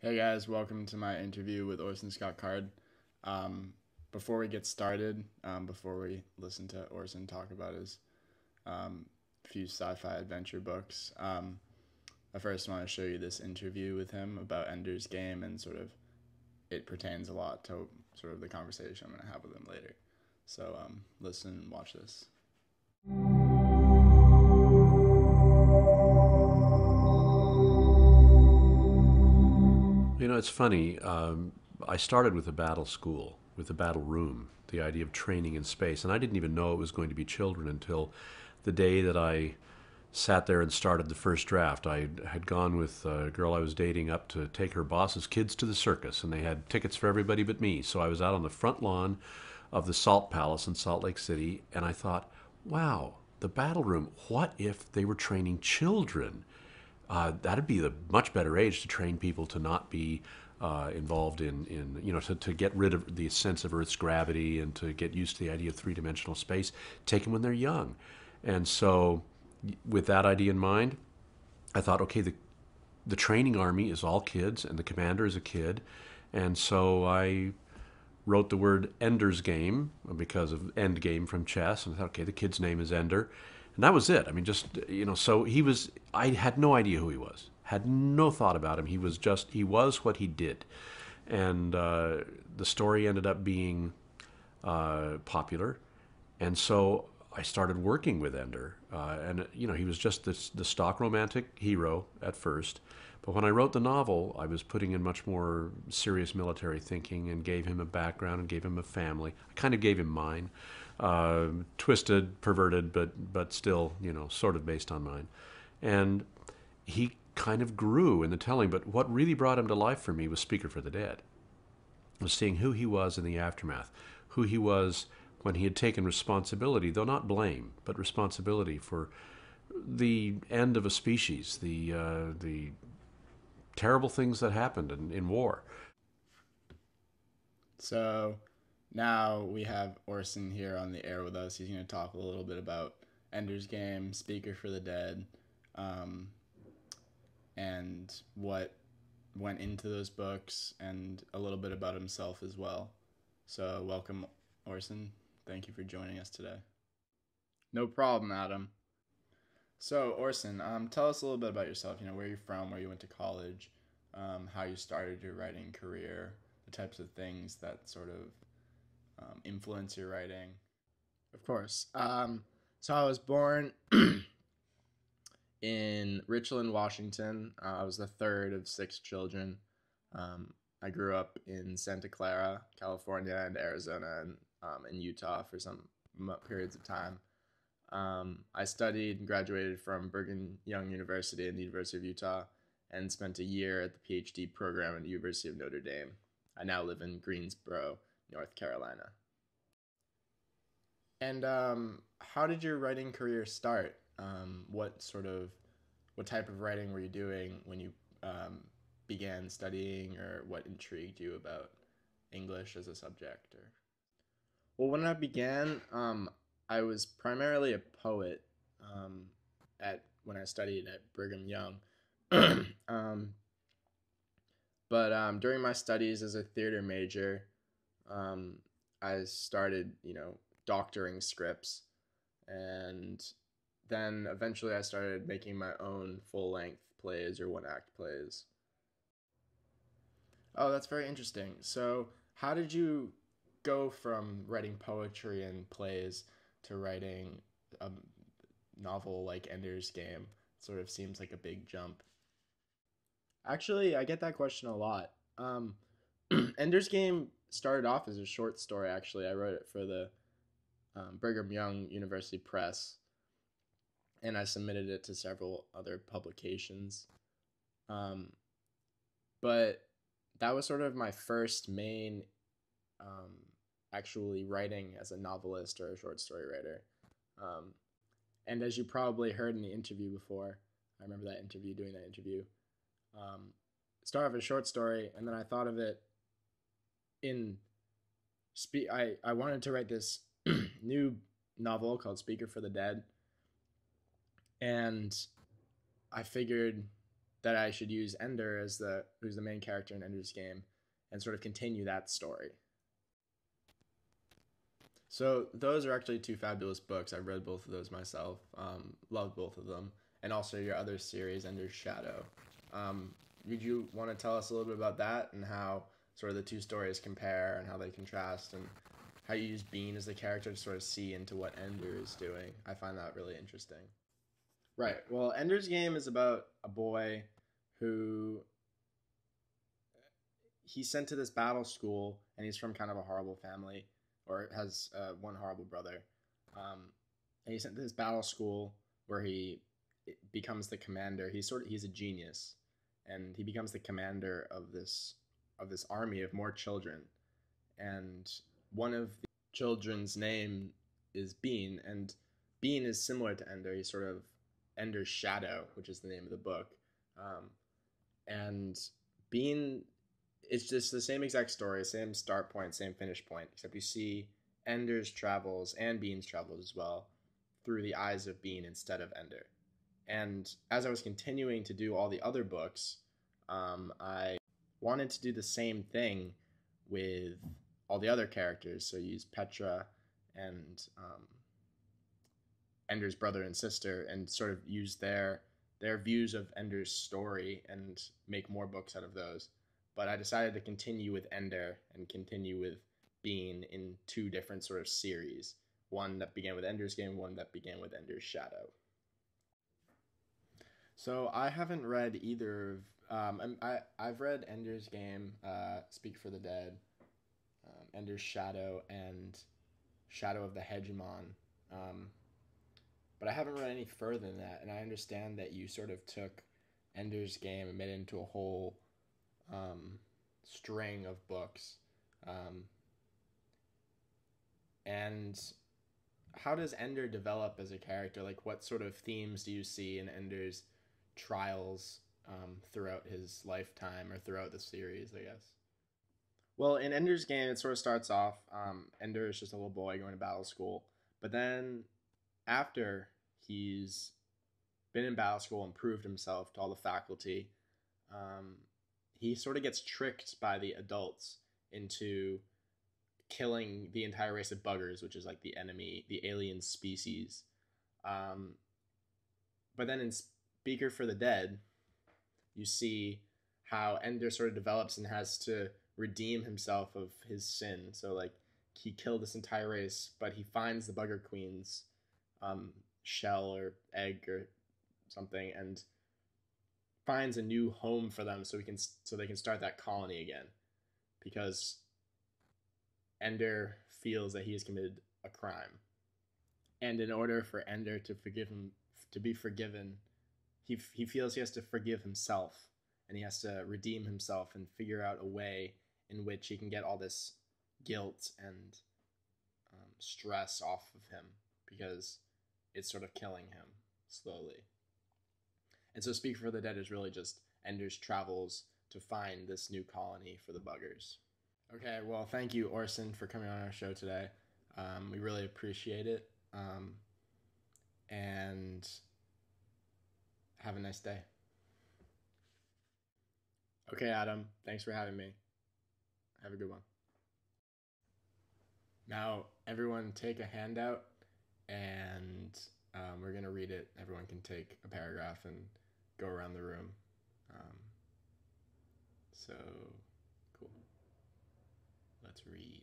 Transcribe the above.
Hey guys, welcome to my interview with Orson Scott Card. Um, Before we get started, before we listen to Orson talk about his um, few sci-fi adventure books, I first want to show you this interview with him about Ender's Game, and sort of it pertains a lot to sort of the conversation I'm going to have with him later. So listen and watch this. It's funny. I started with a battle school, with a battle room, the idea of training in space. And I didn't even know it was going to be children until the day that I sat there and started the first draft. I had gone with a girl I was dating up to take her boss's kids to the circus, and they had tickets for everybody but me. So I was out on the front lawn of the Salt Palace in Salt Lake City, and I thought, wow, the battle room, what if they were training children? That'd be the much better age to train people to not be involved to get rid of the sense of Earth's gravity and to get used to the idea of three-dimensional space. Take them when they're young. And so, with that idea in mind, I thought, okay, the training army is all kids, and the commander is a kid. And so I wrote the word Ender's Game because of end game from chess. And I thought, okay, the kid's name is Ender. And that was it. I mean, so I had no idea who he was, had no thought about him. He was what he did. And the story ended up being popular. And so I started working with Ender. He was just the stock romantic hero at first. But when I wrote the novel, I was putting in much more serious military thinking and gave him a background and gave him a family. I kind of gave him mine, twisted, perverted, but still, sort of based on mine. And he kind of grew in the telling. But what really brought him to life for me was Speaker for the Dead. Was seeing who he was in the aftermath, who he was when he had taken responsibility, though not blame, but responsibility for the end of a species, the terrible things that happened in war. So now we have Orson here on the air with us. He's going to talk a little bit about Ender's Game, Speaker for the Dead, um, and what went into those books, and a little bit about himself as well. So welcome, Orson. Thank you for joining us today. No problem, Adam. So Orson, tell us a little bit about yourself. Where you're from, where you went to college, how you started your writing career, the types of things that sort of influence your writing. Of course. So I was born in Richland, Washington. I was the third of six children. I grew up in Santa Clara, California, and Arizona, and in Utah for some periods of time. I studied and graduated from Brigham Young University and the University of Utah, and spent a year at the PhD program at the University of Notre Dame. I now live in Greensboro, North Carolina. And how did your writing career start? What type of writing were you doing when you began studying, or what intrigued you about English as a subject? Or well, when I began, I was primarily a poet at when I studied at Brigham Young. um, but during my studies as a theater major, um, I started, doctoring scripts, and then eventually I started making my own full length plays or one act plays. Oh, that's very interesting. So, how did you go from writing poetry and plays to writing a novel like Ender's Game? Sort of seems like a big jump. Actually, I get that question a lot. Ender's Game started off as a short story. Actually, I wrote it for the Brigham Young University Press, and I submitted it to several other publications. Um, but that was sort of my first main um, actually writing as a novelist or a short story writer. Um, and as you probably heard in the interview before, I remember that interview, doing that interview. Um, Start off a short story, and then I thought of it in I wanted to write this new novel called Speaker for the Dead, and I figured that I should use Ender as who's the main character in Ender's Game, and sort of continue that story. So those are actually two fabulous books. I've read both of those myself. Loved both of them, and also your other series, Ender's Shadow. Would you want to tell us a little bit about that and how sort of the two stories compare and how they contrast, and how you use Bean as the character to sort of see into what Ender is doing? I find that really interesting. Right. Well, Ender's Game is about a boy who he's sent to this battle school, and he's from kind of a horrible family, or has one horrible brother. And he's sent to this battle school where he becomes the commander. He's a genius, and he becomes the commander of this army of more children. And one of the children's name is Bean, and Bean is similar to Ender. He's sort of Ender's Shadow, which is the name of the book. And Bean, it's just the same exact story, same start point, same finish point, except you see Ender's travels and Bean's travels as well through the eyes of Bean instead of Ender. And as I was continuing to do all the other books, I wanted to do the same thing with all the other characters. So use Petra and Ender's brother and sister, and sort of use their views of Ender's story and make more books out of those. But I decided to continue with Ender and continue with Bean in two different sort of series. One that began with Ender's Game, one that began with Ender's Shadow. So I haven't read either of. I've read Ender's Game, Speak for the Dead, Ender's Shadow, and Shadow of the Hegemon. But I haven't read any further than that, and I understand that you sort of took Ender's Game and made it into a whole string of books. And how does Ender develop as a character? Like, what sort of themes do you see in Ender's trials throughout his lifetime, or throughout the series, I guess? Well, in Ender's Game, it sort of starts off, Ender is just a little boy going to battle school. But then, after he's been in battle school and proved himself to all the faculty, he sort of gets tricked by the adults into killing the entire race of buggers, which is like the enemy, the alien species. But then in Speaker for the Dead, you see how Ender sort of develops and has to redeem himself of his sin. So like he killed this entire race, but he finds the Bugger Queen's shell or egg or something, and finds a new home for them, so they can start that colony again, because Ender feels that he has committed a crime, and in order for Ender to be forgiven, he feels he has to forgive himself, and he has to redeem himself and figure out a way in which he can get all this guilt and stress off of him, because it's sort of killing him slowly. And so Speak for the Dead is really just Ender's travels to find this new colony for the buggers. Okay, well, thank you, Orson, for coming on our show today. We really appreciate it. And have a nice day. Okay, Adam, thanks for having me. Have a good one. Now, everyone take a handout, and we're going to read it. Everyone can take a paragraph and go around the room. So, cool. Let's read.